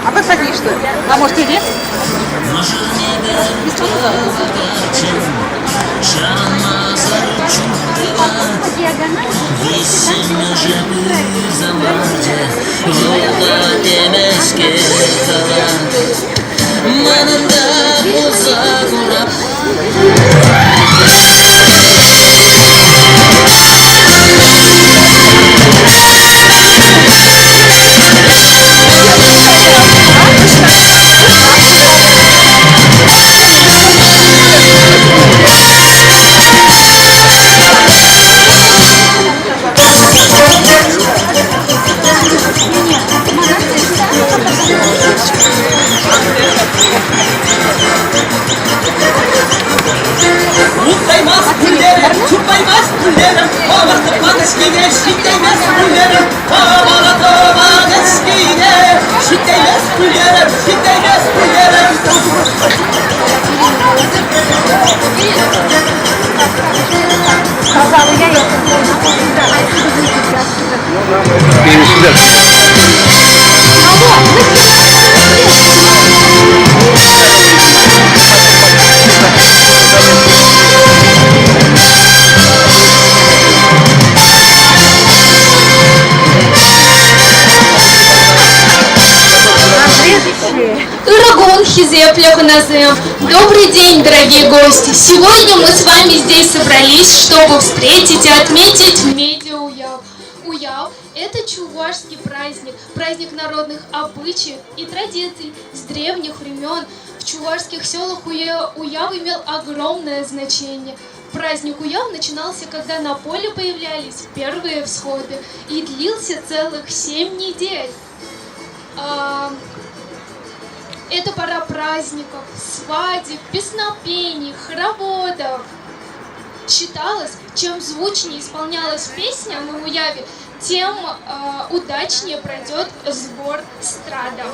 А вы конечно. А может и нет? Tutmaymaz güllerim, tutmaymaz güllerim. Havalı padeskiyle, şiddeymez güllerim. Havalı padeskiyle, şiddeymez güllerim, şiddeymez güllerim. Добрый день, дорогие гости! Сегодня мы с вами здесь собрались, чтобы встретить и отметить Медиа Уяв. Уяв – это чувашский праздник, праздник народных обычаев и традиций с древних времен. В чувашских селах Уяв имел огромное значение. Праздник Уяв начинался, когда на поле появлялись первые всходы и длился целых 7 недель. Это пора праздников, свадеб, песнопений, хороводов. Считалось, чем звучнее исполнялась песня на Уяве, тем удачнее пройдет сбор страда.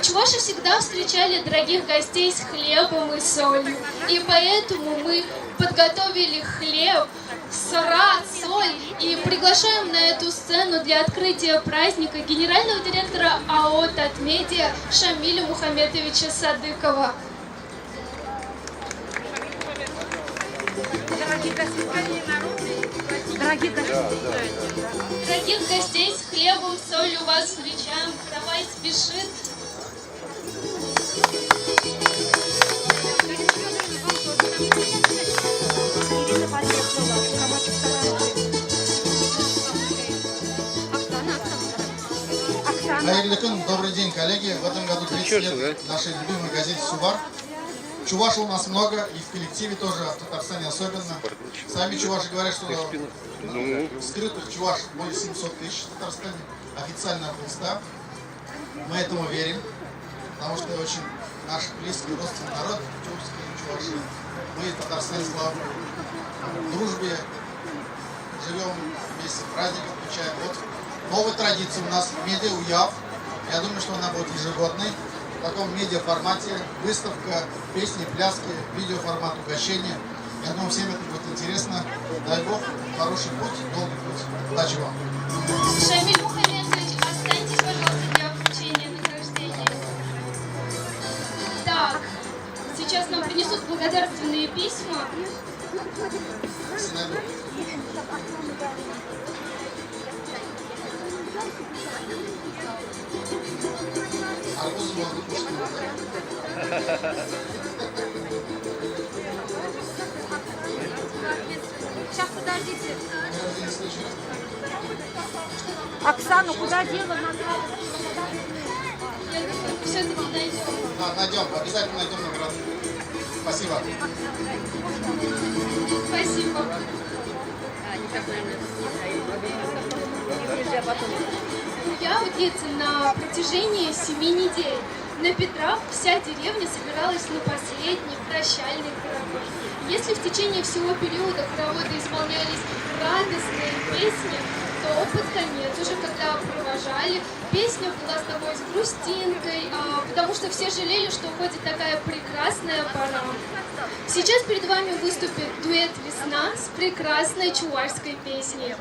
Чуваши всегда встречали дорогих гостей с хлебом и солью, и поэтому мы подготовили хлеб, сыра, соль и приглашаем на эту сцену для открытия праздника генерального директора АО «Татмедиа» Шамиля Мухаметовича Садыкова. Дорогих гостей с хлебом, солью вас встречаем, каравай спешит. Добрый день, коллеги. В этом году 30 лет нашей любимой газете «Субар». Чуваши у нас много, и в коллективе тоже, в Татарстане особенно. Сами чуваши говорят, что скрытых чуваш более 700 тысяч в Татарстане, официально от места. Мы этому верим, потому что очень наш близкий родственный народ, тюркские чуваши. Мы в Татарстане, слава Богу, в дружбе живем вместе, праздник отмечаем. Вот новая традиция у нас медиа Уяв. Я думаю, что она будет ежегодной. В таком медиа-формате, выставка, песни, пляски, видеоформат угощения. Я думаю, всем это будет интересно. Дай Бог, хороший путь, долгий путь. Удачи вам. Шамиль Мухаметович, останьтесь, пожалуйста, для вручения награждения. Так, сейчас нам принесут благодарственные письма. Арбуз можно кушать. Сейчас, подождите. Оксану куда дела? Все-таки найдем. Да, найдем, обязательно найдем награду. Спасибо. Спасибо. Я длится на протяжении 7 недель. На Петра вся деревня собиралась на последний прощальный хоровод. Если в течение всего периода хоровода исполнялись радостные песни, то под конец, уже когда провожали, песня была с тобой с грустинкой, потому что все жалели, что уходит такая прекрасная пора. Сейчас перед вами выступит дуэт «Весна» с прекрасной чувашской песней.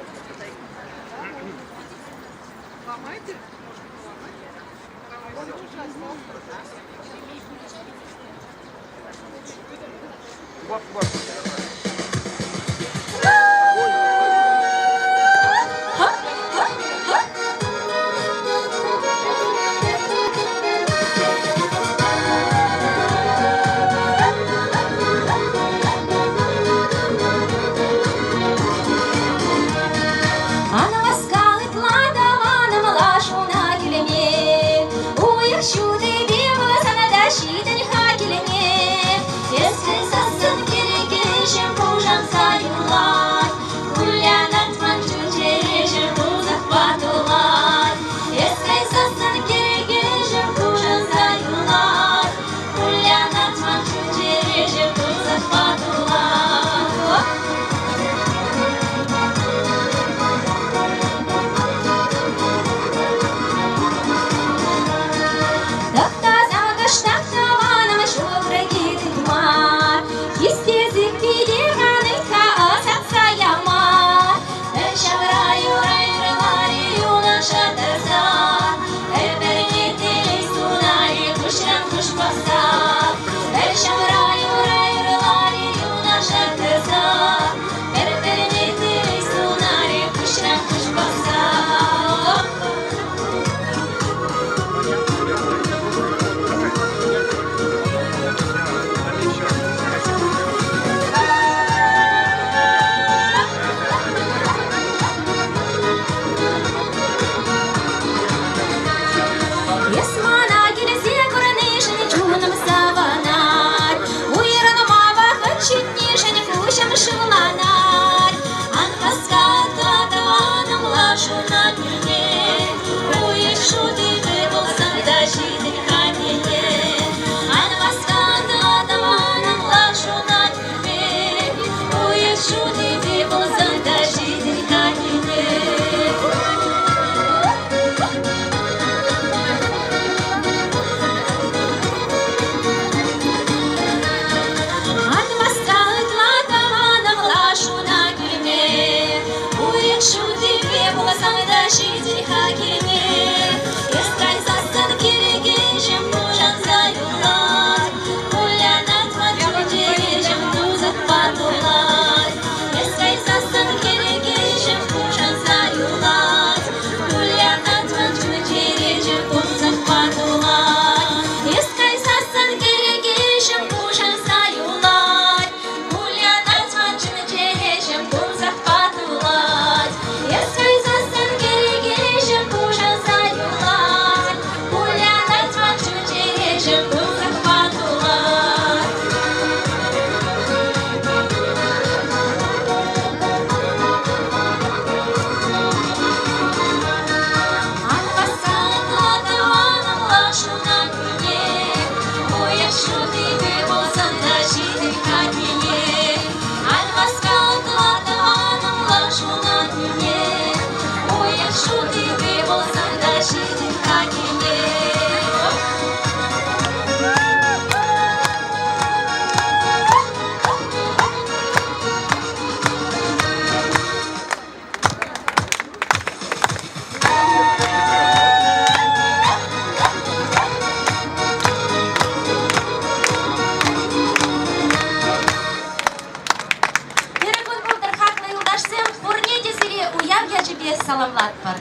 саламлат бар.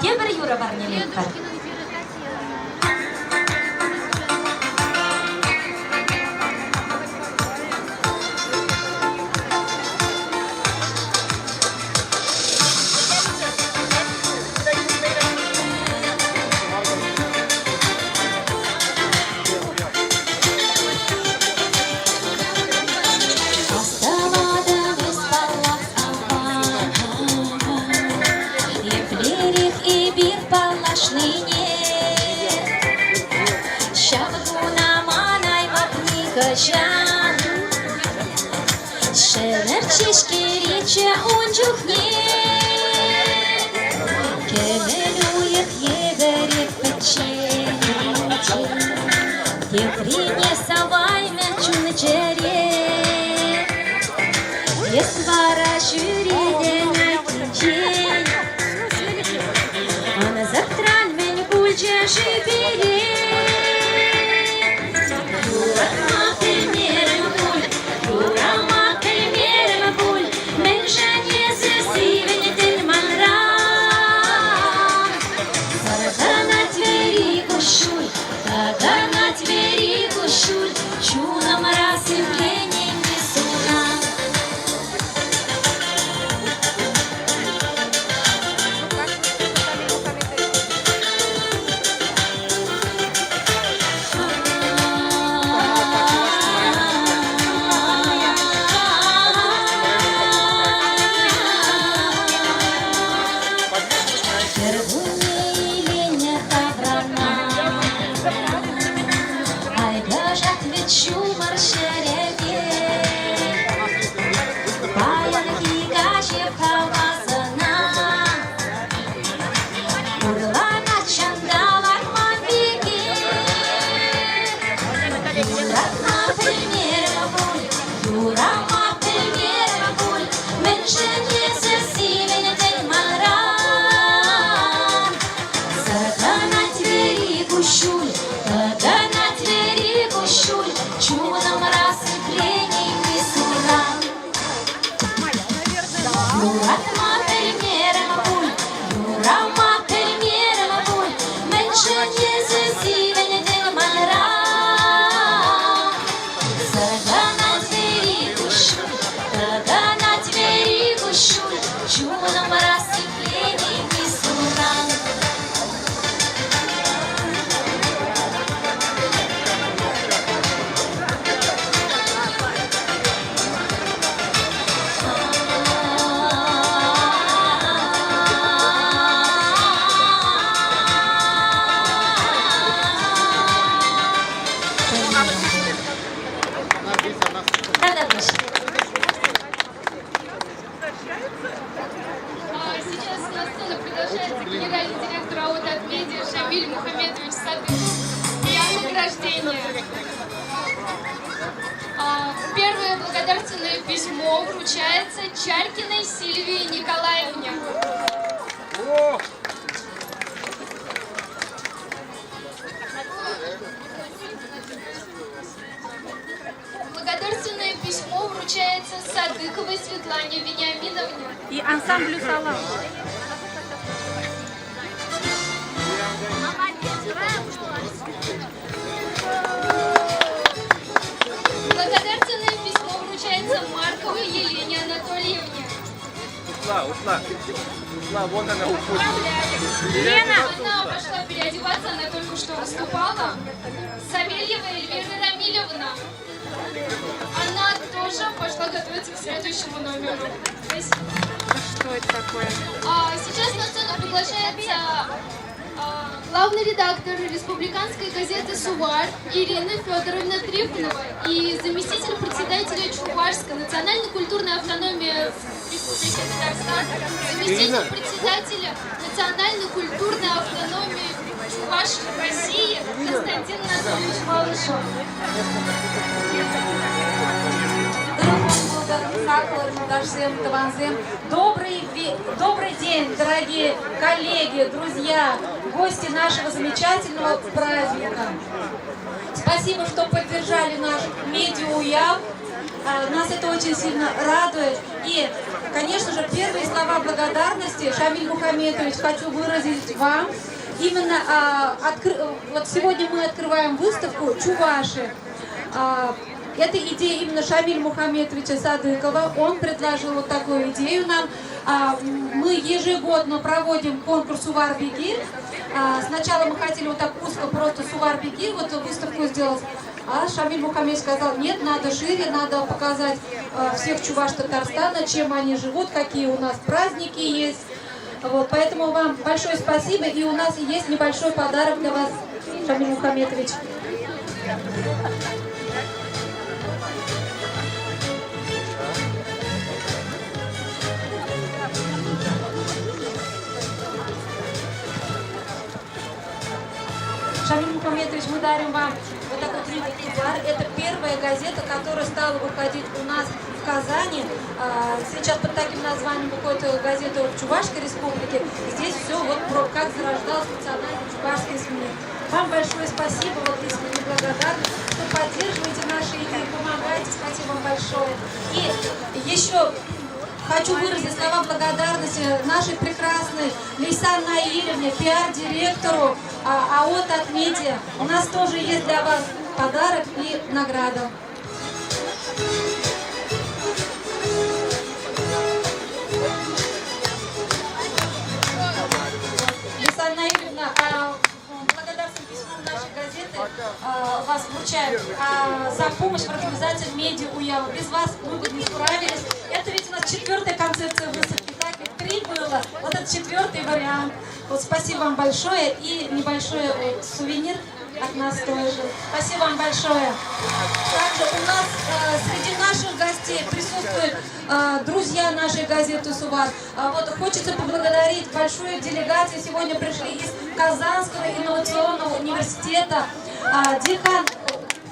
Темір юра бар нелек бар. Шерер чешкерече ончухне, кемелует егерек печенече, теприне савайме чунчере, есвара жюриден айтынчен, ана Сейчас на сцену приглашается генеральный директор АО «Татмедиа» Шамиль Мухамедович Садыков. Для награждения. Первое благодарственное письмо вручается Чаркиной Сильвии Николаевне. Благодарственное письмо вручается Садыковой Светлане Вениаминовне. И ансамблю «Салам». Благодарственное письмо вручается Марковой Елене Анатольевне. Ушла, вон она уходит. Лена! Она пошла переодеваться, она только что выступала. Савельева Эльвира Рамилевна. Она тоже пошла готовиться к следующему номеру. Спасибо. Что это такое? Сейчас на сцену приглашается главный редактор республиканской газеты «Сувар» Ирина Федоровна Трифонова и заместитель председателя Чувашской национальной культурной автономии Республики Татарстан, заместитель председателя национальной культурной автономии Чувашии в России Константин Анатольевич Малышев. Добрый день, дорогие коллеги, друзья, гости нашего замечательного праздника. Спасибо, что поддержали наш медиауяв. Нас это очень сильно радует. И, конечно же, первые слова благодарности, Шамиль Мухамедович, хочу выразить вам. Именно вот сегодня мы открываем выставку «Чуваши». Это идея именно Шамиля Мухамедовича Садыкова. Он предложил вот такую идею нам. Мы ежегодно проводим конкурс «Сувар-беги». Сначала мы хотели вот так узко просто «Сувар-беги», вот выставку сделать. А Шамиль Мухамедович сказал, нет, надо шире, надо показать всех чуваш Татарстана, чем они живут, какие у нас праздники есть. Вот, поэтому вам большое спасибо. И у нас есть небольшой подарок для вас, Шамиль Мухамедович. Шамиль Мухамедович, мы дарим вам вот такой дар. Это первая газета, которая стала выходить у нас в Казани. Сейчас под таким названием выходит газета в Чувашской республике. Здесь все вот про как зарождалась национальная чувашская СМИ. Вам большое спасибо, вот искренне благодарны, что поддерживаете наши идеи, помогаете. Спасибо вам большое. И еще хочу выразить слова благодарности нашей прекрасной Лейсан Наилевне, пиар-директору АО «Татмедиа». У нас тоже есть для вас подарок и награда. Лейсан Наилевна, благодарственным письмом нашей газеты вас вручаем за помощь в организации медиа-уява. Без вас мы бы не справились. Это ведь у нас 4-я концепция выставки, так ведь 3 было. Вот это 4-й вариант. Вот спасибо вам большое и небольшой сувенир от нас тоже. Спасибо вам большое. Также у нас среди наших гостей присутствуют друзья нашей газеты «Сувар». Вот хочется поблагодарить большую делегацию. Сегодня пришли из Казанского инновационного университета, декан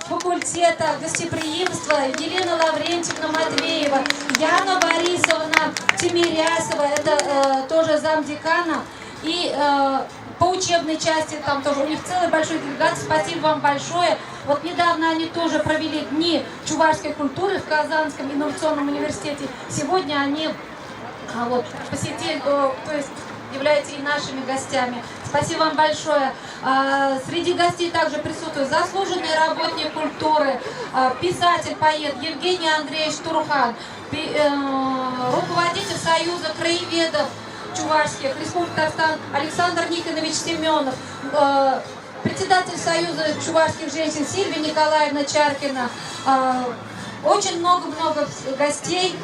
факультета гостеприимства Елена Лаврентьевна Матвеева, Яна Борисовна Тимирясова, это тоже замдекана, и по учебной части там тоже у них целая большая делегация. Спасибо вам большое. Вот недавно они тоже провели дни чувашской культуры в Казанском инновационном университете. Сегодня они вот посетили, то есть являются и нашими гостями. Спасибо вам большое. Среди гостей также присутствует заслуженный работник культуры, писатель, поэт Евгений Андреевич Турхан, руководитель Союза краеведов чувашских Республики Татарстан Александр Никонович Семенов, председатель Союза чувашских женщин Сильвия Николаевна Чаркина. Очень много-много гостей.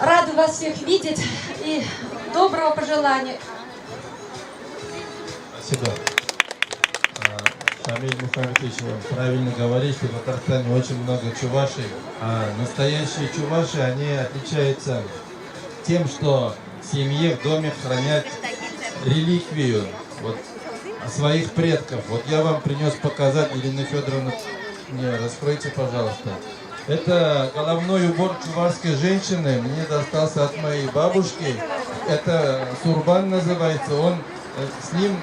Рады вас всех видеть и доброго пожелания. Спасибо. Шамиль Мухаммедович правильно говорит, что в Татарстане очень много чувашей. А настоящие чуваши, они отличаются тем, что в семье, в доме хранят реликвию вот, своих предков. Вот я вам принес показать, Елена Федоровна, мне раскройте, пожалуйста. Это головной убор чувашской женщины, мне достался от моей бабушки. Это сурбан называется, с ним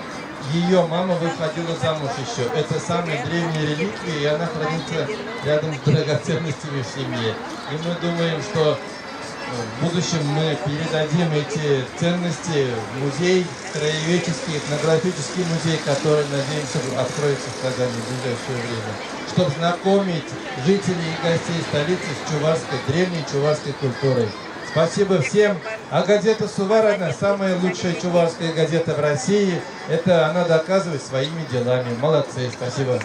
ее мама выходила замуж еще. Это самые древние реликвии, и она хранится рядом с драгоценностями в семье. И мы думаем, что в будущем мы передадим эти ценности в музей, краеведческий, этнографический музей, который, надеемся, откроется в Казани в ближайшее время, чтобы знакомить жителей и гостей столицы с чувашской, древней чувашской культурой. Спасибо всем. А газета «Сувар» — она самая лучшая чувашская газета в России. Это она доказывает своими делами. Молодцы. Спасибо.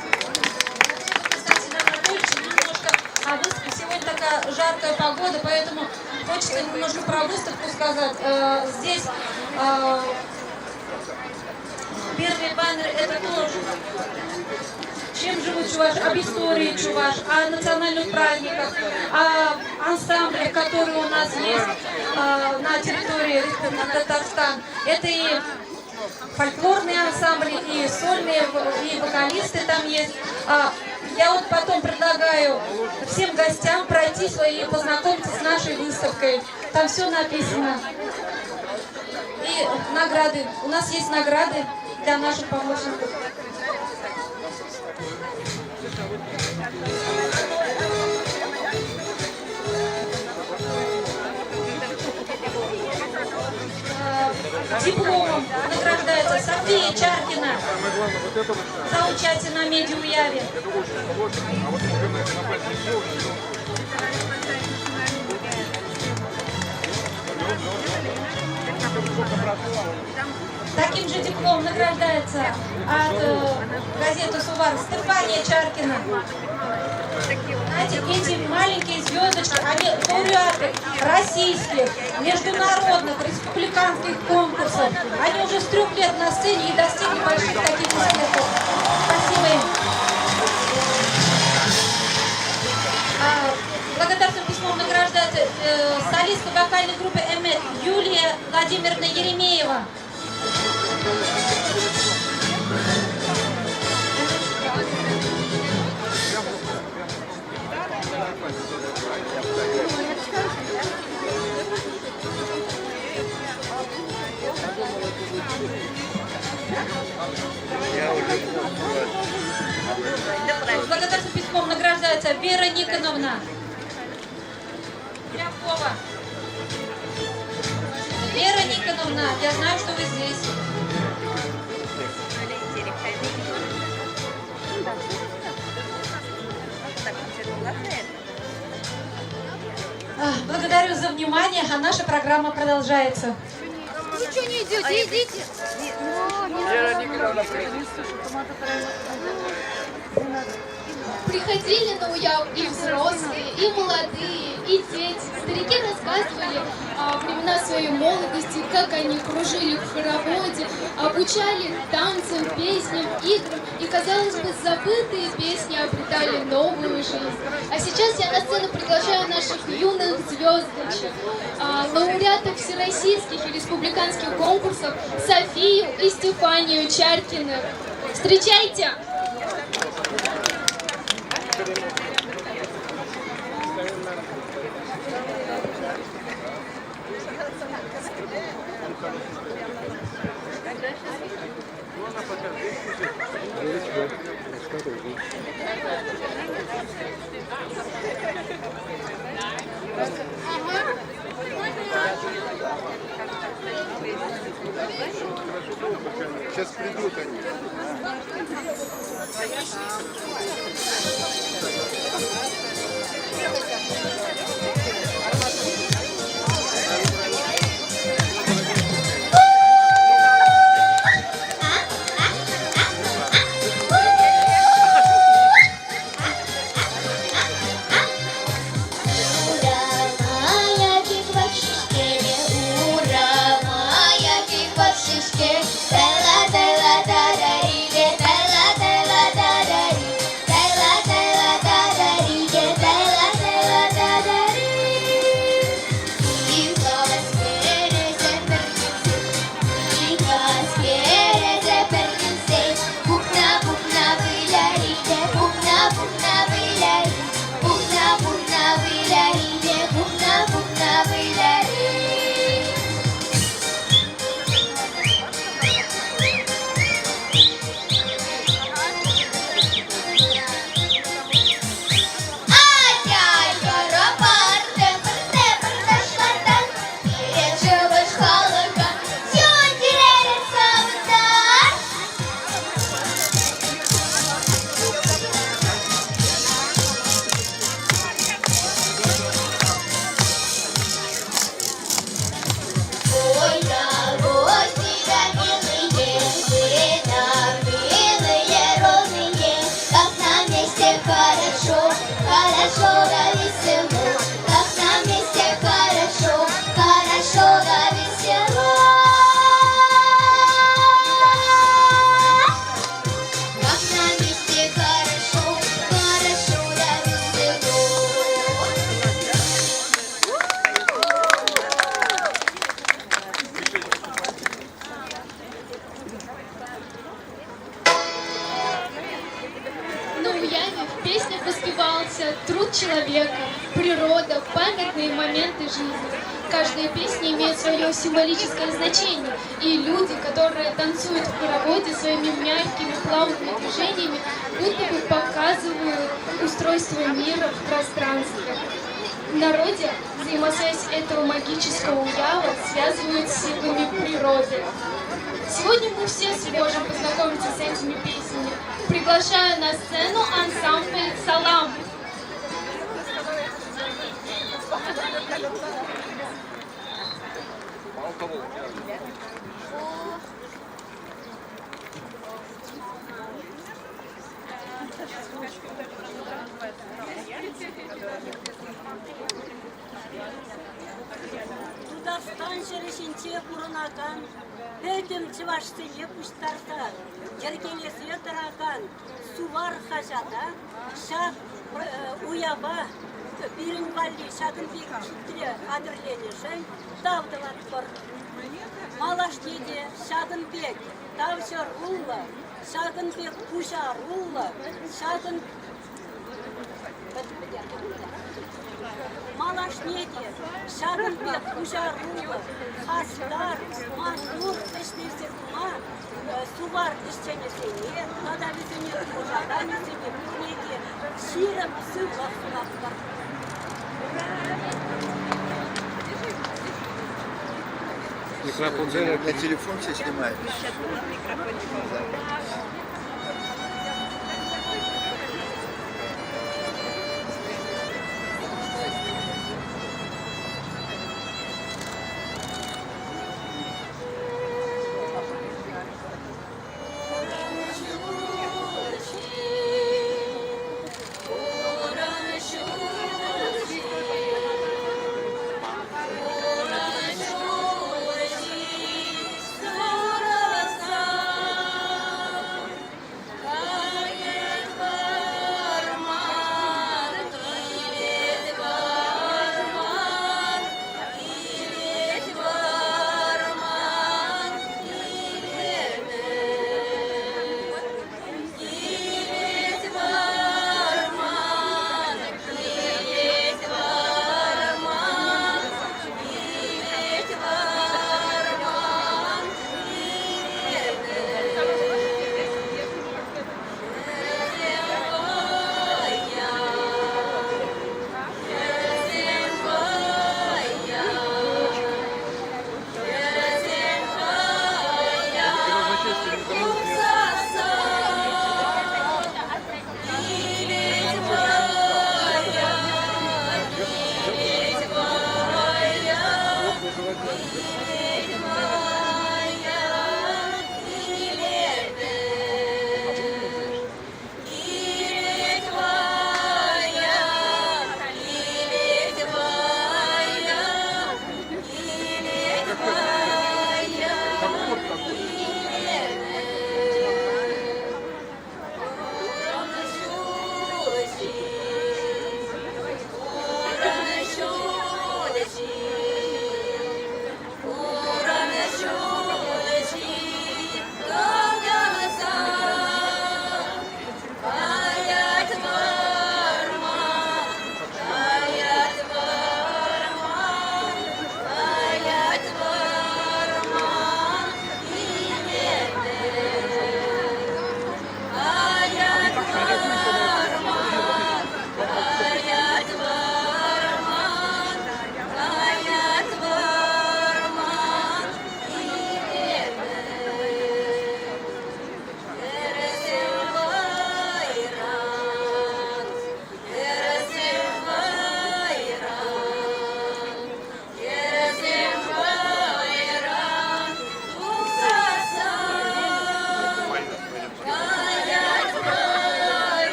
Сегодня такая жаркая погода, поэтому хочется немножко про выставку сказать. Здесь первый баннер — это тоже чем живут чуваши, об истории чуваш, о национальных праздниках, о ансамблях, которые у нас есть на территории Республики Татарстан. Это и фольклорные ансамбли, и сольные, и вокалисты там есть. Я вот потом предлагаю всем гостям пройти и познакомиться с нашей выставкой. Там все написано. И награды. У нас есть награды для наших помощников. Дипломом награждается София Чаркина за участие на медиа-уяве. Таким же дипломом награждается от газеты «Сувар» Стефания Чаркина. Знаете, эти маленькие звездочки, они лауреаты российских, международных, республиканских конкурсов. Они уже с 3 лет на сцене и достигли больших таких успехов. Спасибо им. Благодарственным письмом награждается солистка вокальной группы «Эмет» Юлия Владимировна Еремеева. Я уже находится Вера Никоновна. Прямкова. Вера Никоновна, я знаю, что вы здесь. Благодарю за внимание, а наша программа продолжается. Ничего не идете, идите. Приходили на Уял и взрослые, и молодые, и дети. Старики рассказывали о времена своей молодости, как они кружили в хороводе, обучали танцам, песням, играм. И, казалось бы, забытые песни обретали новую жизнь. А сейчас я на сцену приглашаю наших юных звездочек, лауреатов всероссийских и республиканских конкурсов Софию и Стефанию Чаркиных. Встречайте! Сейчас придут они. Труд человека, природа, памятные моменты жизни. Каждая песня имеет свое символическое значение, и люди, которые танцуют в хороводе своими мягкими, плавными движениями, будто бы показывают устройство мира в пространстве. В народе взаимосвязь этого магического уява связывают с силами природы. Сегодня мы все сможем познакомиться с этими песнями. Приглашаю на сцену ансамбль «Салам». Дудастан шерешинче урынаган, бөтім чывашсыне пуштарта, ергелесе тараган, сувар хажата, шак уяба, биринвалли шагынбек шиттіре адырленешен, тавдылат бар. Малашнеде шагынбек, тавшы рулла, шагынбек пуша рулла, шагын... Малашнеде, шагынбек пуша рулла, хастар, махнур іштесірма, сувар ішченесене, надавесене пужаданесене, пухнеде, Şiire mısır laflar. Микрофон на телефон все снимает.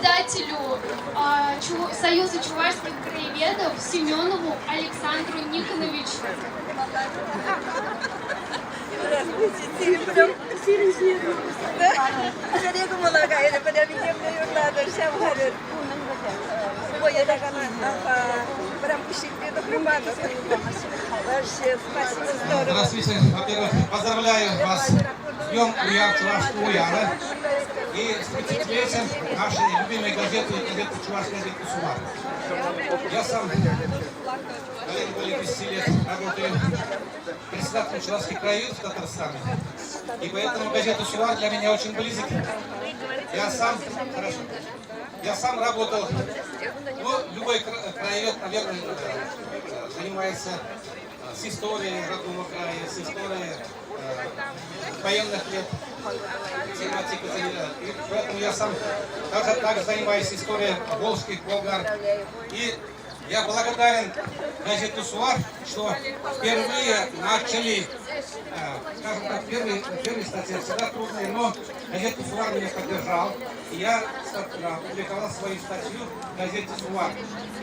председателю Союза чувашских краеведов Семенову Александру Никоновичу. Здравствуйте, прям серьезно. Да? Saya думала, это pada меня надо всем говорит. Ой, я так она прям пишите до примана. Вообще, спасибо, здорово. Здравствуйте. Во-первых, поздравляю вас с Днем Уяв Чувашского Уява и с 30-летием нашей любимой газеты «Чувашская газета Сувар». Я сам более 10 лет работаю председателем Чувашских краеведов в Татарстане. И поэтому газета «Сувар» для меня очень близок. Я сам работал, любой краевед, наверное, занимается с историей родного края, с историей военных лет, тематикой. И поэтому я сам также занимаюсь историей волжских болгар. И я благодарен газете «Сувар», что впервые начали, скажем так, первые статьи всегда трудные, но газета «Сувар» меня поддержал. И я опубликовал свою статью в газете «Сувар».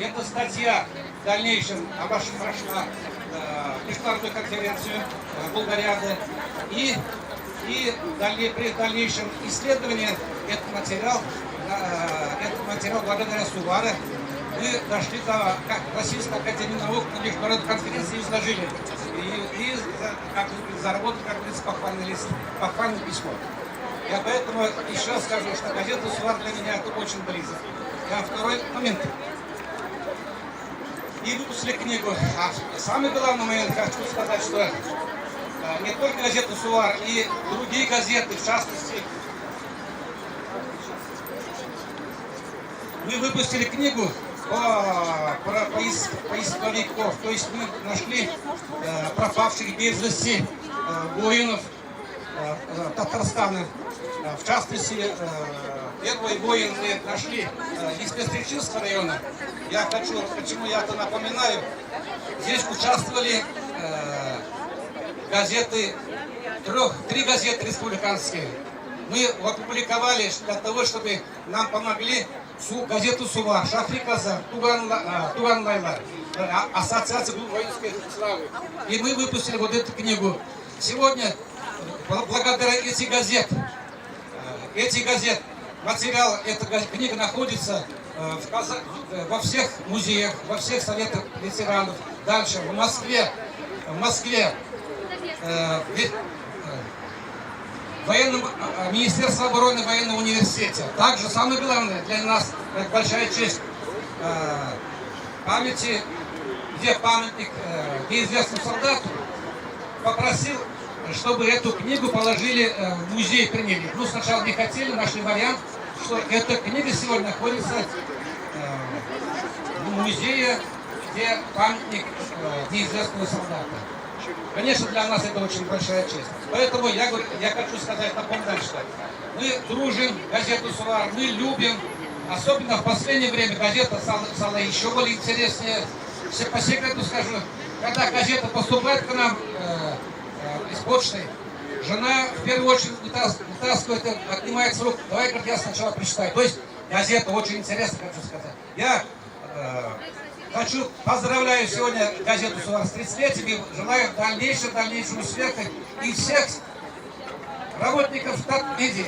Эта статья в дальнейшем прошла международную конференцию Булгариады. И при дальнейшем исследовании этот материал благодаря «Сувару» мы дошли до Российской академии наук на международной конференции, изложили. И заработали, как говорится, похвальный лист, похвальное письмо. Я поэтому еще раз скажу, что газета «Сувар» для меня это очень близко. Второй момент. И выпустили книгу. А самый главный момент, хочу сказать, что не только газета «Сувар», и другие газеты, в частности, мы выпустили книгу про поисковиков, то есть мы нашли пропавших без вести воинов Татарстана. В частности, первый воин мы нашли из Пестричинского района. Почему я это напоминаю, здесь участвовали газеты, три газеты республиканские. Мы опубликовали для того, чтобы нам помогли газету «Сувар», Шахри Казан, Туган Лайлар, Ассоциация воинской славы. И мы выпустили вот эту книгу. Сегодня, благодаря этих газет, материал, эта книга находится во всех музеях, во всех советах ветеранов. Дальше, в Москве, Министерство обороны, военного университета. Также самое главное для нас, это большая честь, памяти, где памятник неизвестному солдату, попросил, чтобы эту книгу положили в музей, приняли. Ну, сначала не хотели, нашли вариант, что эта книга сегодня находится в музее, где памятник неизвестного солдата. Конечно, для нас это очень большая честь. Поэтому я хочу сказать, напомнить, что мы дружим, газету «Сувар», мы любим. Особенно в последнее время газета стала еще более интереснее. По секрету скажу, когда газета поступает к нам из почты, жена в первую очередь вытаскивает, отнимает с рук. Давай, говорит, я сначала прочитаю. То есть газета очень интересная, хочу сказать. Я поздравляю сегодня газету «Сувар» с 30-летием и желаю дальнейшего успеха и всех работников Татмедиа.